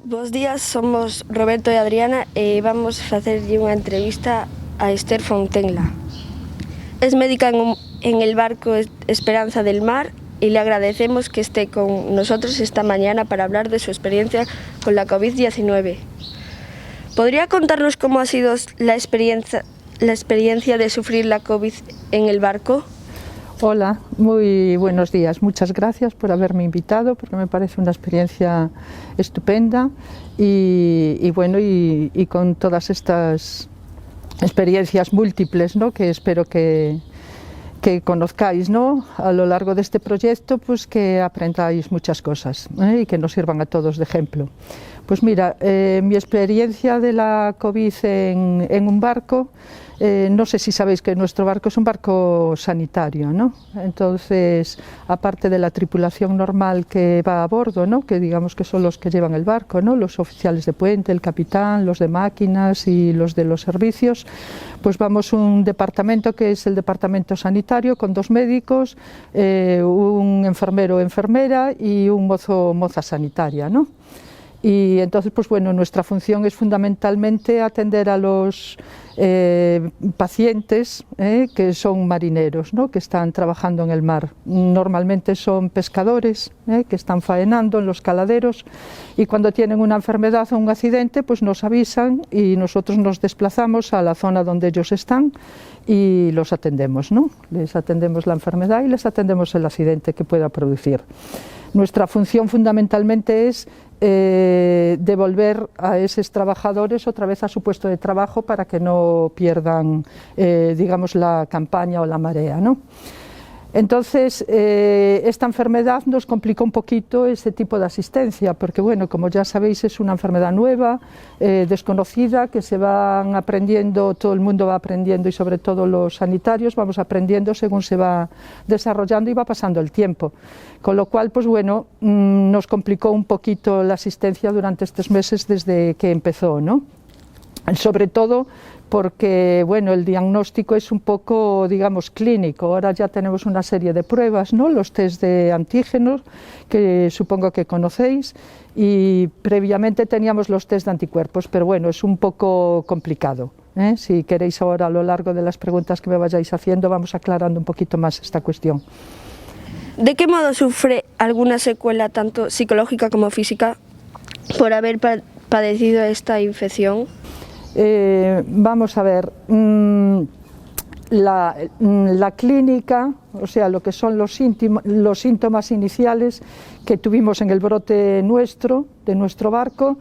Bos días, somos Roberto e Adriana e vamos facerlle unha entrevista a Esther Fontenla. Es médica en el barco Esperanza del Mar y le agradecemos que esté con nosotros esta mañana para hablar de su experiencia con la COVID-19. ¿Podría contarnos cómo ha sido la experiencia de sufrir la COVID en el barco? Hola, muy buenos días. Muchas gracias por haberme invitado, porque me parece una experiencia estupenda y con todas estas experiencias múltiples, ¿no?, que espero que conozcáis, ¿no?, a lo largo de este proyecto, pues que aprendáis muchas cosas, y que nos sirvan a todos de ejemplo. Pues mira, mi experiencia de la COVID en un barco, no sé si sabéis que nuestro barco es un barco sanitario, ¿no? Entonces, aparte de la tripulación normal que va a bordo, ¿no?, que digamos que son los que llevan el barco, ¿no?, los oficiales de puente, el capitán, los de máquinas y los de los servicios, pues vamos un departamento que es el departamento sanitario con 2 médicos, un enfermero o enfermera y un mozo o moza sanitaria, ¿no? Y entonces, pues bueno, nuestra función es fundamentalmente atender a los pacientes que son marineros, ¿no?, que están trabajando en el mar. Normalmente son pescadores que están faenando en los caladeros y cuando tienen una enfermedad o un accidente, pues nos avisan y nosotros nos desplazamos a la zona donde ellos están y los atendemos, ¿no? Les atendemos la enfermedad y les atendemos el accidente que pueda producir. Nuestra función fundamentalmente es devolver a esos trabajadores otra vez a su puesto de trabajo para que no pierdan, digamos, la campaña o la marea, ¿no? Entonces, esta enfermedad nos complicó un poquito ese tipo de asistencia, porque bueno, como ya sabéis, es una enfermedad nueva, desconocida, que se van aprendiendo, todo el mundo va aprendiendo y sobre todo los sanitarios vamos aprendiendo según se va desarrollando y va pasando el tiempo. Con lo cual, pues bueno, nos complicó un poquito la asistencia durante estos meses desde que empezó, ¿no? Sobre todo porque, bueno, el diagnóstico es un poco, digamos, clínico. Ahora ya tenemos una serie de pruebas, ¿no?, los test de antígenos, que supongo que conocéis, y previamente teníamos los test de anticuerpos, pero bueno, es un poco complicado, ¿eh? Si queréis ahora, a lo largo de las preguntas que me vayáis haciendo, vamos aclarando un poquito más esta cuestión. ¿De qué modo sufre alguna secuela, tanto psicológica como física, por haber padecido esta infección? Vamos a ver, la clínica, o sea, lo que son los síntomas iniciales que tuvimos en el brote de nuestro barco,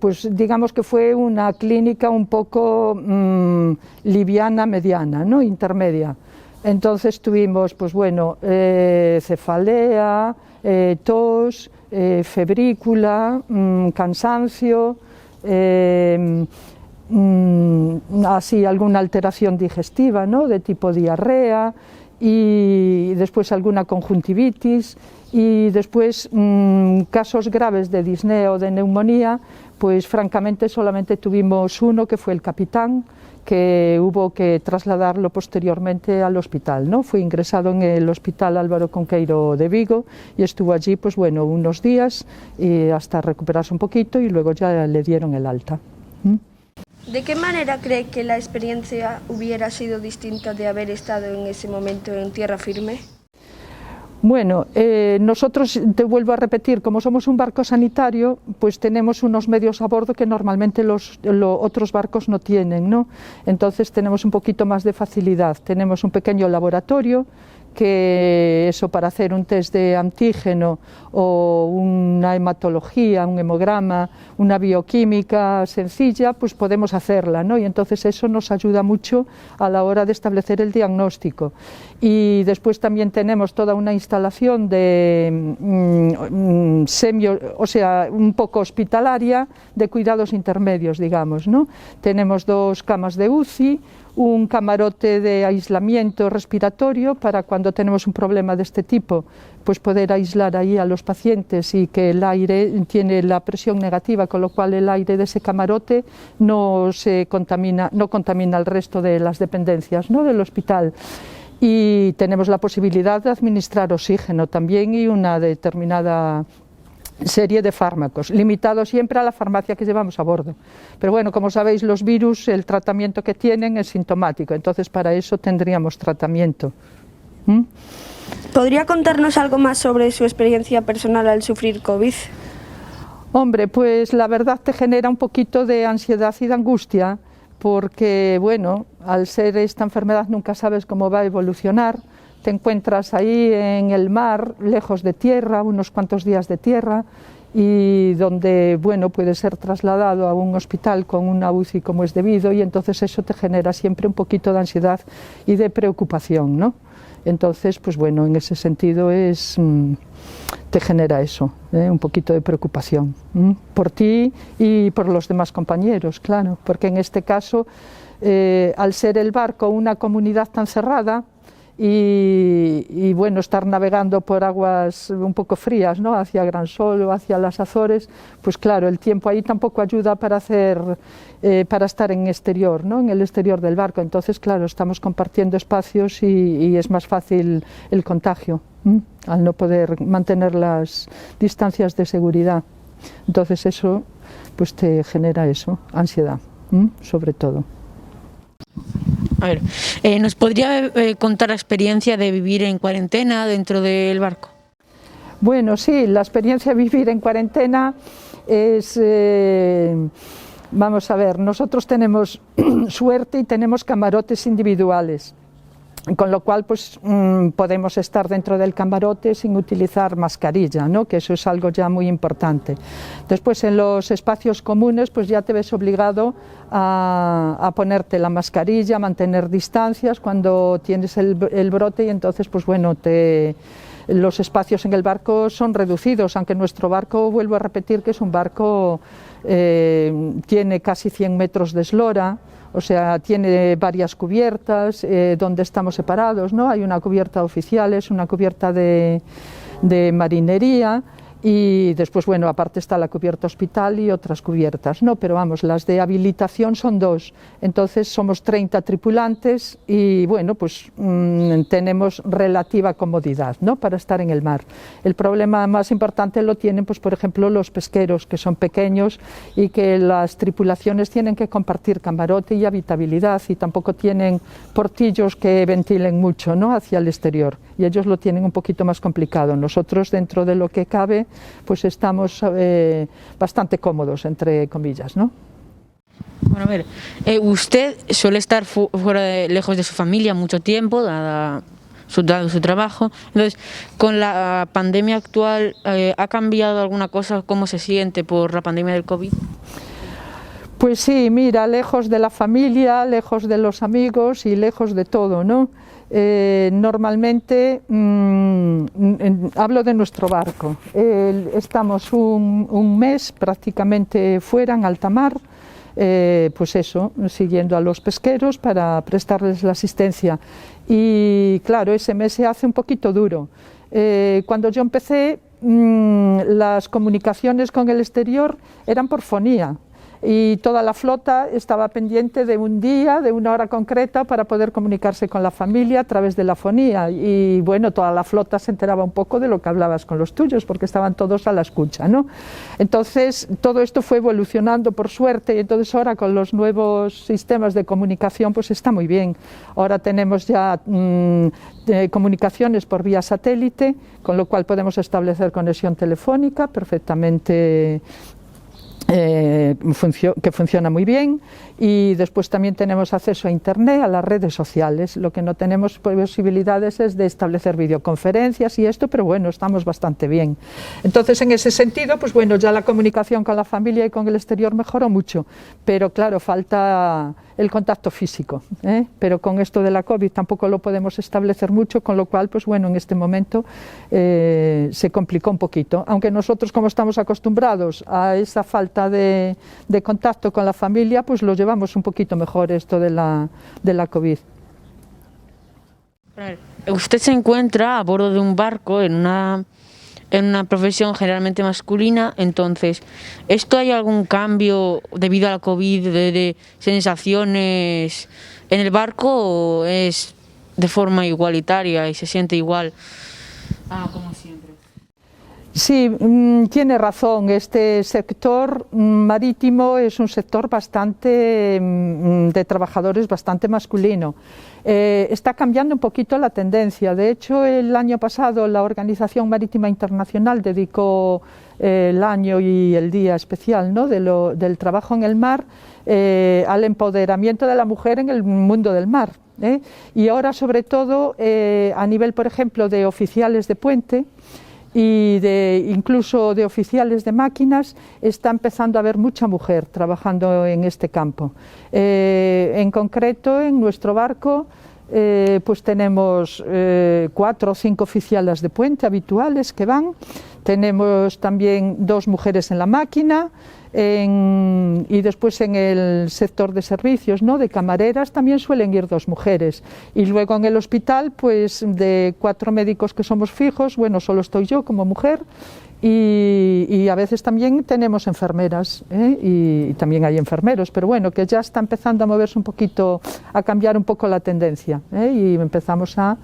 pues digamos que fue una clínica un poco liviana, mediana, ¿no?, intermedia. Entonces tuvimos, pues bueno, cefalea, tos, febrícula, cansancio, así alguna alteración digestiva, ¿no?, de tipo diarrea, y después alguna conjuntivitis, y después casos graves de disnea o de neumonía, pues francamente solamente tuvimos uno, que fue el capitán, que hubo que trasladarlo posteriormente al hospital, ¿no? Fue ingresado en el Hospital Álvaro Conqueiro de Vigo y estuvo allí, pues bueno, unos días hasta recuperarse un poquito y luego ya le dieron el alta. ¿De qué manera cree que la experiencia hubiera sido distinta de haber estado en ese momento en tierra firme? Bueno, nosotros, te vuelvo a repetir, como somos un barco sanitario, pues tenemos unos medios a bordo que normalmente los otros barcos no tienen, ¿no? Entonces tenemos un poquito más de facilidad. Tenemos un pequeño laboratorio, que eso, para hacer un test de antígeno o una hematología, un hemograma, una bioquímica sencilla, pues podemos hacerla, ¿no? Y entonces eso nos ayuda mucho a la hora de establecer el diagnóstico. Y después también tenemos toda una instalación de o sea, un poco hospitalaria, de cuidados intermedios, digamos, ¿no? Tenemos 2 camas de UCI, un camarote de aislamiento respiratorio para cuando tenemos un problema de este tipo, pues poder aislar ahí a los pacientes y que el aire tiene la presión negativa, con lo cual el aire de ese camarote no contamina el resto de las dependencias, ¿no?, del hospital. Y tenemos la posibilidad de administrar oxígeno también y una determinada serie de fármacos, limitado siempre a la farmacia que llevamos a bordo. Pero bueno, como sabéis, los virus, el tratamiento que tienen es sintomático, entonces para eso tendríamos tratamiento. ¿Podría contarnos algo más sobre su experiencia personal al sufrir COVID? Hombre, pues la verdad te genera un poquito de ansiedad y de angustia, porque bueno, al ser esta enfermedad nunca sabes cómo va a evolucionar. Te encuentras ahí en el mar, lejos de tierra, unos cuantos días de tierra, y donde, bueno, puedes ser trasladado a un hospital con una UCI como es debido, y entonces eso te genera siempre un poquito de ansiedad y de preocupación, ¿no? Entonces, pues bueno, en ese sentido te genera eso, un poquito de preocupación por ti y por los demás compañeros, claro, porque en este caso, al ser el barco una comunidad tan cerrada, y bueno, estar navegando por aguas un poco frías, ¿no? Hacia Gran Sol o hacia las Azores, pues claro, el tiempo ahí tampoco ayuda para estar en exterior, ¿no? En el exterior del barco. Entonces, claro, estamos compartiendo espacios y es más fácil el contagio, al no poder mantener las distancias de seguridad. Entonces eso pues te genera eso, ansiedad, sobre todo. A ver, ¿nos podría contar la experiencia de vivir en cuarentena dentro del barco? Bueno, sí, la experiencia de vivir en cuarentena es, vamos a ver, nosotros tenemos suerte y tenemos camarotes individuales, con lo cual pues podemos estar dentro del camarote sin utilizar mascarilla, ¿no? Que eso es algo ya muy importante. Después en los espacios comunes pues ya te ves obligado a ponerte la mascarilla, a mantener distancias cuando tienes el brote, y entonces pues bueno, los espacios en el barco son reducidos, aunque nuestro barco, vuelvo a repetir que es un barco, tiene casi 100 metros de eslora. O sea, tiene varias cubiertas donde estamos separados, ¿no? Hay una cubierta oficial, es una cubierta de marinería, y después, bueno, aparte está la cubierta hospital y otras cubiertas, ¿no? Pero vamos, las de habilitación son 2, entonces somos 30 tripulantes y, bueno, pues tenemos relativa comodidad, ¿no? Para estar en el mar. El problema más importante lo tienen, pues por ejemplo, los pesqueros, que son pequeños y que las tripulaciones tienen que compartir camarote y habitabilidad, y tampoco tienen portillos que ventilen mucho, ¿no? Hacia el exterior, y ellos lo tienen un poquito más complicado. Nosotros, dentro de lo que cabe, pues estamos bastante cómodos, entre comillas, ¿no? Bueno, a ver, usted suele estar lejos de su familia mucho tiempo, dado su trabajo. Entonces, con la pandemia actual, ¿ha cambiado alguna cosa? ¿Cómo se siente por la pandemia del COVID? Pues sí, mira, lejos de la familia, lejos de los amigos y lejos de todo, ¿no? Normalmente, hablo de nuestro barco, estamos un mes prácticamente fuera, en alta mar, pues eso, siguiendo a los pesqueros para prestarles la asistencia, y claro, ese mes se hace un poquito duro. Cuando yo empecé, las comunicaciones con el exterior eran por fonía, y toda la flota estaba pendiente de un día, de una hora concreta, para poder comunicarse con la familia a través de la fonía, y bueno, toda la flota se enteraba un poco de lo que hablabas con los tuyos, porque estaban todos a la escucha, ¿no? Entonces todo esto fue evolucionando, por suerte, y entonces ahora con los nuevos sistemas de comunicación pues está muy bien. Ahora tenemos ya comunicaciones por vía satélite, con lo cual podemos establecer conexión telefónica perfectamente, que funciona muy bien, y después también tenemos acceso a internet, a las redes sociales. Lo que no tenemos posibilidades es de establecer videoconferencias y esto, pero bueno, estamos bastante bien. Entonces, en ese sentido, pues bueno, ya la comunicación con la familia y con el exterior mejoró mucho, pero claro, falta el contacto físico, pero con esto de la COVID tampoco lo podemos establecer mucho, con lo cual, pues bueno, en este momento se complicó un poquito, aunque nosotros, como estamos acostumbrados a esa falta de contacto con la familia, pues lo llevamos un poquito mejor, esto de la COVID. Usted se encuentra a bordo de un barco en una profesión generalmente masculina, entonces, ¿esto hay algún cambio debido a la COVID de sensaciones en el barco, o es de forma igualitaria y se siente igual como siempre? Sí, tiene razón. Este sector marítimo es un sector bastante de trabajadores bastante masculino. Está cambiando un poquito la tendencia. De hecho, el año pasado la Organización Marítima Internacional dedicó el año y el día especial, ¿no?, del trabajo en el mar al empoderamiento de la mujer en el mundo del mar. Y ahora, sobre todo, a nivel, por ejemplo, de oficiales de puente y incluso de oficiales de máquinas, está empezando a haber mucha mujer trabajando en este campo. En concreto, en nuestro barco pues tenemos 4 o 5 oficiales de puente habituales que van, tenemos también 2 mujeres en la máquina, y después en el sector de servicios, ¿no?, de camareras, también suelen ir 2 mujeres, y luego en el hospital, pues de 4 médicos que somos fijos, bueno, solo estoy yo como mujer, y a veces también tenemos enfermeras, y también hay enfermeros, pero bueno, que ya está empezando a moverse un poquito, a cambiar un poco la tendencia, y empezamos a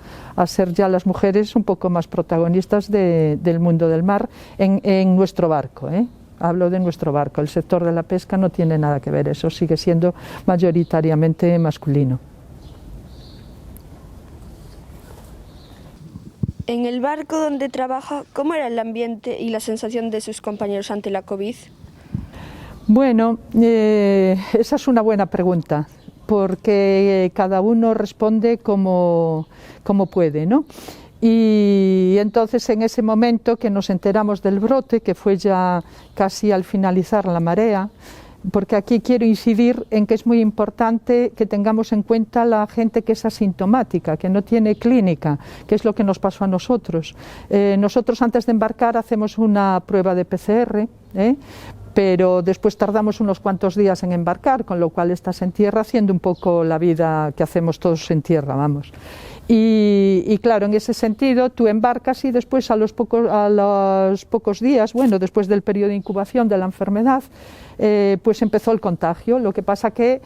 ser ya las mujeres un poco más protagonistas del mundo del mar en nuestro barco. Hablo de nuestro barco, el sector de la pesca no tiene nada que ver, eso sigue siendo mayoritariamente masculino. En el barco donde trabaja, ¿cómo era el ambiente y la sensación de sus compañeros ante la COVID? Bueno, esa es una buena pregunta, porque cada uno responde como puede, ¿no? Y entonces en ese momento que nos enteramos del brote, que fue ya casi al finalizar la marea, porque aquí quiero incidir en que es muy importante que tengamos en cuenta la gente que es asintomática, que no tiene clínica, que es lo que nos pasó a nosotros. Nosotros antes de embarcar hacemos una prueba de PCR, pero después tardamos unos cuantos días en embarcar, con lo cual estás en tierra haciendo un poco la vida que hacemos todos en tierra, vamos. Y claro, en ese sentido tú embarcas y después a los pocos días, bueno, después del periodo de incubación de la enfermedad, pues empezó el contagio. Lo que pasa que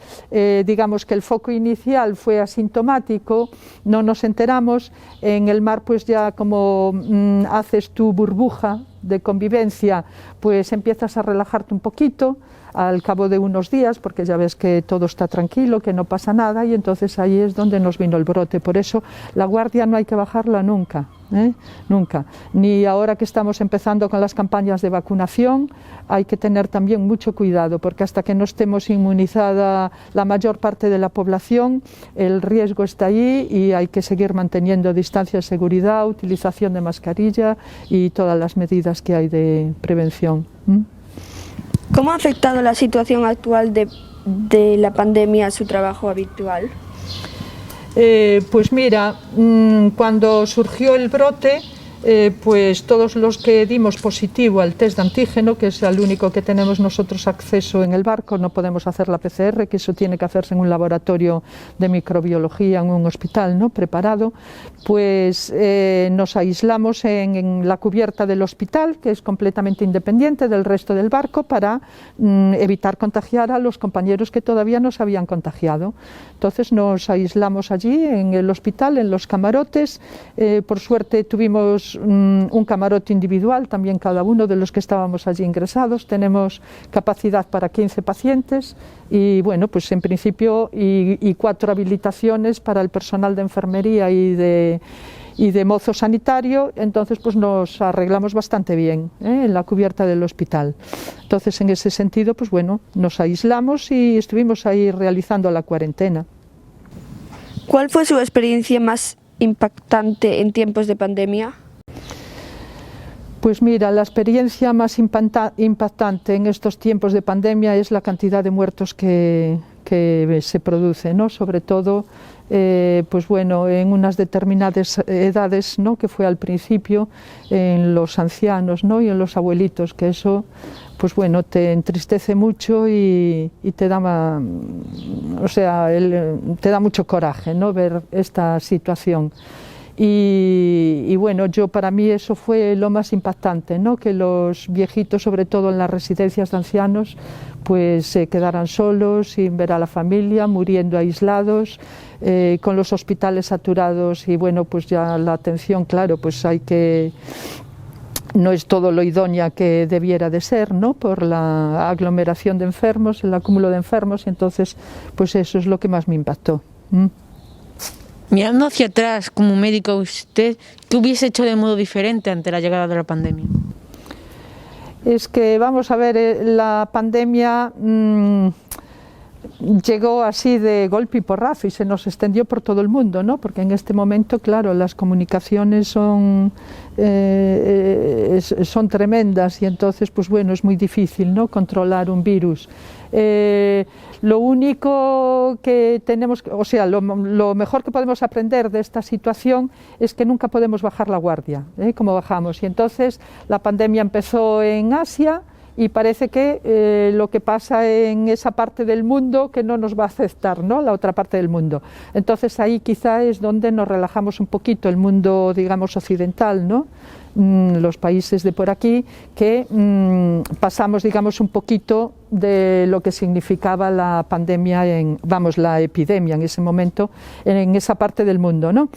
digamos que el foco inicial fue asintomático, no nos enteramos. En el mar pues ya como haces tu burbuja de convivencia, pues empiezas a relajarte un poquito al cabo de unos días, porque ya ves que todo está tranquilo, que no pasa nada, y entonces ahí es donde nos vino el brote. Por eso la guardia no hay que bajarla nunca, nunca. Ni ahora que estamos empezando con las campañas de vacunación, hay que tener también mucho cuidado, porque hasta que no estemos inmunizada la mayor parte de la población, el riesgo está ahí y hay que seguir manteniendo distancia de seguridad, utilización de mascarilla y todas las medidas que hay de prevención. ¿Cómo ha afectado la situación actual de la pandemia a su trabajo habitual? Pues mira, cuando surgió el brote, pues todos los que dimos positivo al test de antígeno, que es el único que tenemos nosotros acceso en el barco, no podemos hacer la PCR, que eso tiene que hacerse en un laboratorio de microbiología, en un hospital, ¿no?, preparado, pues nos aislamos en la cubierta del hospital, que es completamente independiente del resto del barco, para evitar contagiar a los compañeros que todavía no se habían contagiado. Entonces nos aislamos allí en el hospital, en los camarotes. Por suerte tuvimos un camarote individual, también cada uno de los que estábamos allí ingresados. Tenemos capacidad para 15 pacientes y bueno, pues en principio y 4 habilitaciones para el personal de enfermería y de mozo sanitario. Entonces pues nos arreglamos bastante bien en la cubierta del hospital. Entonces en ese sentido pues bueno, nos aislamos y estuvimos ahí realizando la cuarentena. ¿Cuál fue su experiencia más impactante en tiempos de pandemia? Pues mira, la experiencia más impactante en estos tiempos de pandemia es la cantidad de muertos que se produce, ¿no? Sobre todo, pues bueno, en unas determinadas edades, ¿no?, que fue al principio, en los ancianos, ¿no?, y en los abuelitos, que eso, pues bueno, te entristece mucho y te da, o sea, te da mucho coraje, ¿no?, ver esta situación. Y bueno, para mí eso fue lo más impactante, ¿no?, que los viejitos, sobre todo en las residencias de ancianos, pues se quedaran solos, sin ver a la familia, muriendo aislados, con los hospitales saturados. Y bueno, pues ya la atención, claro, pues hay que no es todo lo idónea que debiera de ser, ¿no? Por la aglomeración de enfermos, el acúmulo de enfermos, y entonces pues eso es lo que más me impactó. Mirando hacia atrás, como médico, ¿usted qué hubiese hecho de modo diferente ante la llegada de la pandemia? Es que, vamos a ver, la pandemia llegó así de golpe y porrazo y se nos extendió por todo el mundo, ¿no? Porque en este momento, claro, las comunicaciones son tremendas y entonces, pues bueno, es muy difícil, ¿no?, controlar un virus. Lo único que tenemos, o sea, lo mejor que podemos aprender de esta situación es que nunca podemos bajar la guardia, como bajamos. Y entonces la pandemia empezó en Asia y parece que lo que pasa en esa parte del mundo que no nos va a afectar, ¿no?, la otra parte del mundo. Entonces ahí quizá es donde nos relajamos un poquito, el mundo, digamos, occidental, ¿no?, los países de por aquí, que pasamos, digamos, un poquito de lo que significaba la pandemia, la epidemia en ese momento, en esa parte del mundo, ¿no?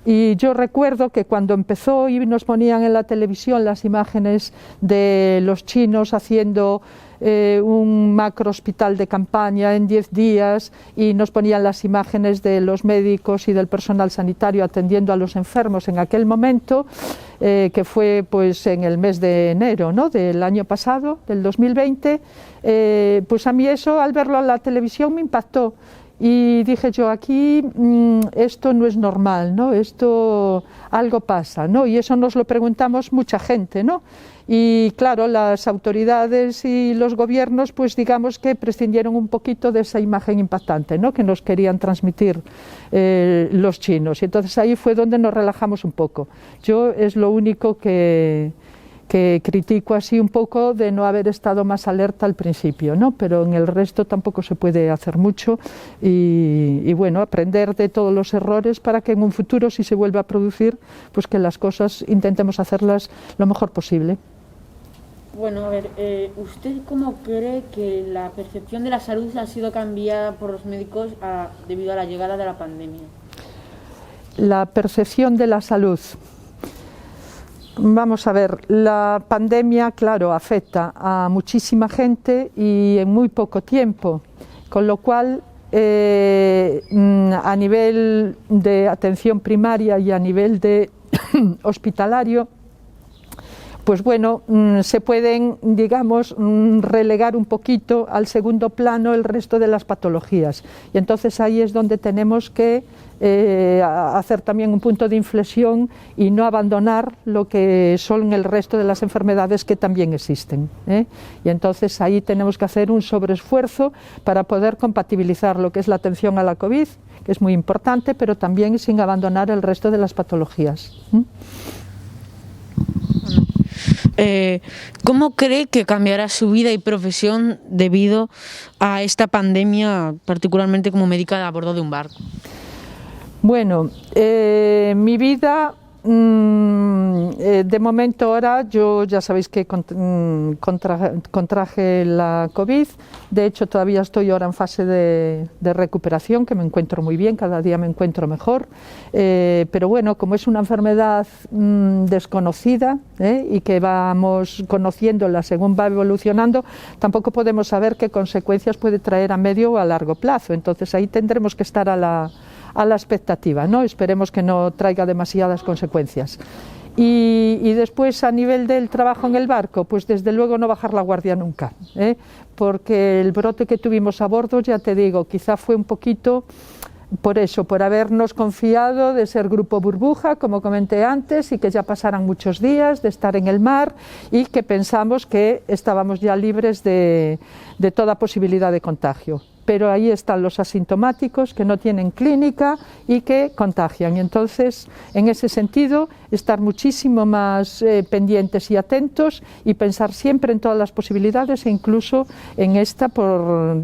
Y yo recuerdo que cuando empezó y nos ponían en la televisión las imágenes de los chinos haciendo un macro hospital de campaña en 10 días y nos ponían las imágenes de los médicos y del personal sanitario atendiendo a los enfermos en aquel momento, que fue pues en el mes de enero, ¿no?, del año pasado, del 2020, pues a mí eso, al verlo en la televisión, me impactó. Y dije yo, aquí esto no es normal, ¿no?, esto algo pasa, ¿no? Y eso nos lo preguntamos mucha gente, ¿no? Y claro, las autoridades y los gobiernos, pues digamos que prescindieron un poquito de esa imagen impactante, ¿no?, que nos querían transmitir los chinos. Y entonces ahí fue donde nos relajamos un poco. Yo es lo único que critico así un poco, de no haber estado más alerta al principio, ¿no? Pero en el resto tampoco se puede hacer mucho y bueno, aprender de todos los errores para que en un futuro, si se vuelve a producir, pues que las cosas intentemos hacerlas lo mejor posible. Bueno, a ver, ¿usted cómo cree que la percepción de la salud ha sido cambiada por los médicos debido a la llegada de la pandemia? La percepción de la salud. Vamos a ver, la pandemia, claro, afecta a muchísima gente y en muy poco tiempo, con lo cual a nivel de atención primaria y a nivel de hospitalario, pues bueno, se pueden, digamos, relegar un poquito al segundo plano el resto de las patologías. Y entonces ahí es donde tenemos que hacer también un punto de inflexión y no abandonar lo que son el resto de las enfermedades que también existen, ¿eh? Y entonces ahí tenemos que hacer un sobreesfuerzo para poder compatibilizar lo que es la atención a la COVID, que es muy importante, pero también sin abandonar el resto de las patologías. ¿Cómo cree que cambiará su vida y profesión debido a esta pandemia, particularmente como médica a bordo de un barco? Bueno, mi vida, de momento ahora, yo ya sabéis que contraje la COVID, de hecho todavía estoy ahora en fase de recuperación, que me encuentro muy bien, cada día me encuentro mejor, pero bueno, como es una enfermedad desconocida y que vamos conociéndola según va evolucionando, tampoco podemos saber qué consecuencias puede traer a medio o a largo plazo, entonces ahí tendremos que estar a la expectativa, ¿no? Esperemos que no traiga demasiadas consecuencias. Y después, a nivel del trabajo en el barco, pues desde luego no bajar la guardia nunca, porque el brote que tuvimos a bordo, ya te digo, quizá fue un poquito por eso, por habernos confiado de ser grupo burbuja, como comenté antes, y que ya pasaran muchos días de estar en el mar y que pensamos que estábamos ya libres de toda posibilidad de contagio. Pero ahí están los asintomáticos que no tienen clínica y que contagian. Y entonces, en ese sentido, estar muchísimo más pendientes y atentos y pensar siempre en todas las posibilidades e incluso en esta, por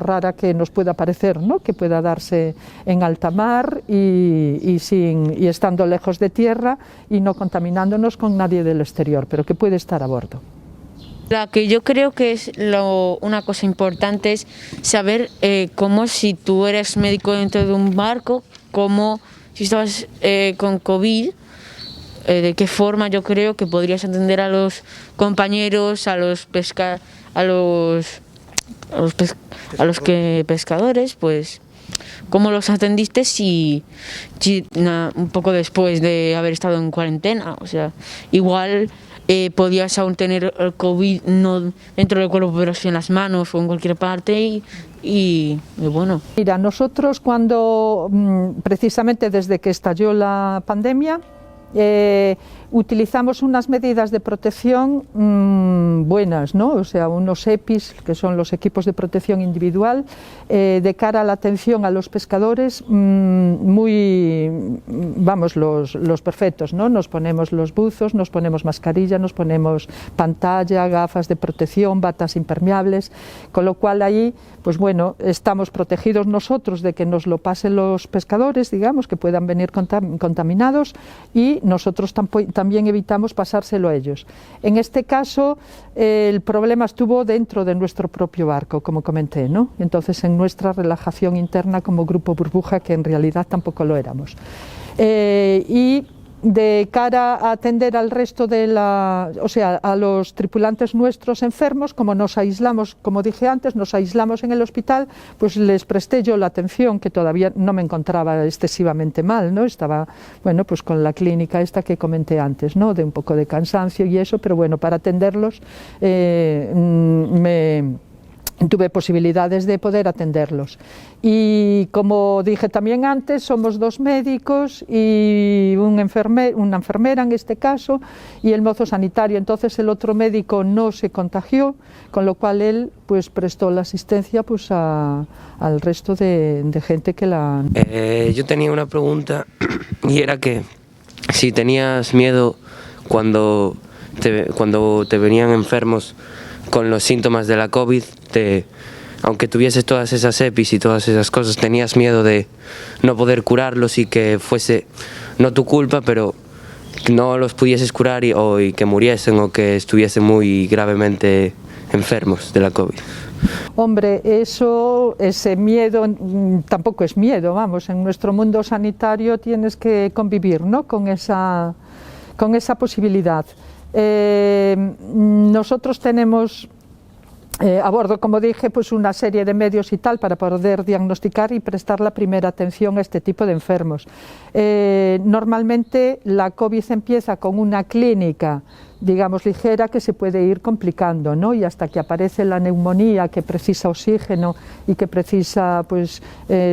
rara que nos pueda parecer, ¿no?, que pueda darse en alta mar y estando lejos de tierra y no contaminándonos con nadie del exterior, pero que puede estar a bordo. La que yo creo que es una cosa importante es saber cómo, si tú eres médico dentro de un barco, cómo si estabas con COVID, de qué forma yo creo que podrías atender a los compañeros, a los pescadores, pues cómo los atendiste un poco después de haber estado en cuarentena. O sea, igual podías aún tener el COVID no dentro del cuerpo, pero sí en las manos o en cualquier parte y bueno. Mira, nosotros cuando, precisamente desde que estalló la pandemia, utilizamos unas medidas de protección buenas, ¿no? O sea, unos EPIs, que son los equipos de protección individual, de cara a la atención a los pescadores, los perfectos, ¿no? Nos ponemos los buzos, nos ponemos mascarilla, nos ponemos pantalla, gafas de protección, batas impermeables, con lo cual ahí, pues bueno, estamos protegidos nosotros de que nos lo pasen los pescadores, digamos, que puedan venir contaminados, y nosotros también evitamos pasárselo a ellos. En este caso, el problema estuvo dentro de nuestro propio barco, como comenté, ¿no? Entonces, en nuestra relajación interna como grupo burbuja, que en realidad tampoco lo éramos. Y de cara a atender al resto a los tripulantes nuestros enfermos, como nos aislamos, como dije antes, nos aislamos en el hospital, pues les presté yo la atención, que todavía no me encontraba excesivamente mal, ¿no? Estaba, bueno, pues con la clínica esta que comenté antes, ¿no? De un poco de cansancio y eso, pero bueno, para atenderlos tuve posibilidades de poder atenderlos. Y como dije también antes, somos 2 médicos y una enfermera en este caso, y el mozo sanitario. Entonces el otro médico no se contagió, con lo cual él pues prestó la asistencia pues al resto de gente que la... Yo tenía una pregunta, y era que si tenías miedo cuando te venían enfermos con los síntomas de la COVID, aunque tuvieses todas esas EPIs y todas esas cosas, tenías miedo de no poder curarlos y que fuese no tu culpa, pero no los pudieses curar y que muriesen o que estuviesen muy gravemente enfermos de la COVID. Hombre, ese miedo tampoco es miedo, vamos, en nuestro mundo sanitario tienes que convivir, ¿no? con esa posibilidad. Nosotros tenemos a bordo, como dije, pues una serie de medios y tal para poder diagnosticar y prestar la primera atención a este tipo de enfermos. Normalmente la COVID empieza con una clínica, digamos, ligera, que se puede ir complicando, ¿no? Y hasta que aparece la neumonía, que precisa oxígeno y que precisa pues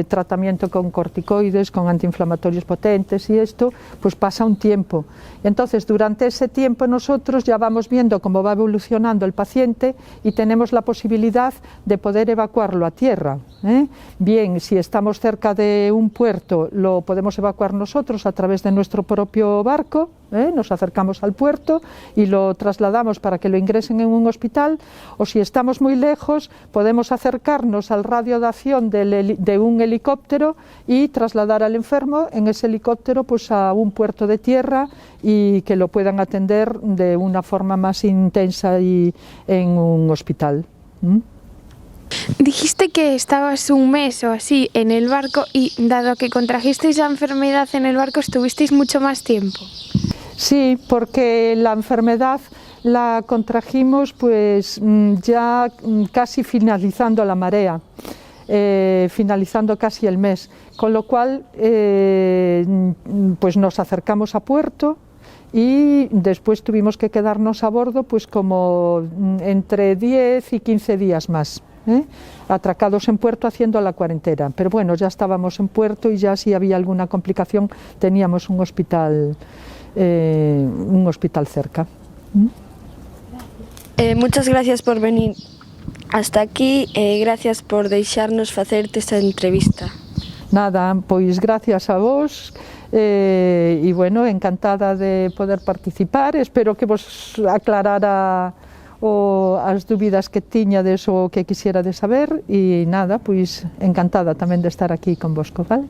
tratamiento con corticoides, con antiinflamatorios potentes, y esto pues pasa un tiempo. Entonces, durante ese tiempo nosotros ya vamos viendo cómo va evolucionando el paciente y tenemos la posibilidad de poder evacuarlo a tierra, ¿eh? Bien, si estamos cerca de un puerto, lo podemos evacuar nosotros a través de nuestro propio barco, nos acercamos al puerto y lo trasladamos para que lo ingresen en un hospital, o si estamos muy lejos podemos acercarnos al radio de acción de un helicóptero y trasladar al enfermo en ese helicóptero pues a un puerto de tierra y que lo puedan atender de una forma más intensa y en un hospital. Dijiste que estabas un mes o así en el barco y dado que contrajisteis la enfermedad en el barco estuvisteis mucho más tiempo. Sí, porque la enfermedad la contrajimos pues ya casi finalizando la marea, finalizando casi el mes, con lo cual pues nos acercamos a puerto y después tuvimos que quedarnos a bordo pues como entre 10 y 15 días más, atracados en puerto haciendo la cuarentena. Pero bueno, ya estábamos en puerto y ya si había alguna complicación teníamos un hospital cerca. Muchas gracias por venir hasta aquí, gracias por deixarnos facerte esta entrevista. Nada, pois gracias a vos, e bueno, encantada de poder participar, espero que vos aclarara as dúbidas que tiñades ou que quixerades saber, e nada, pois encantada tamén de estar aquí con vosco, vale?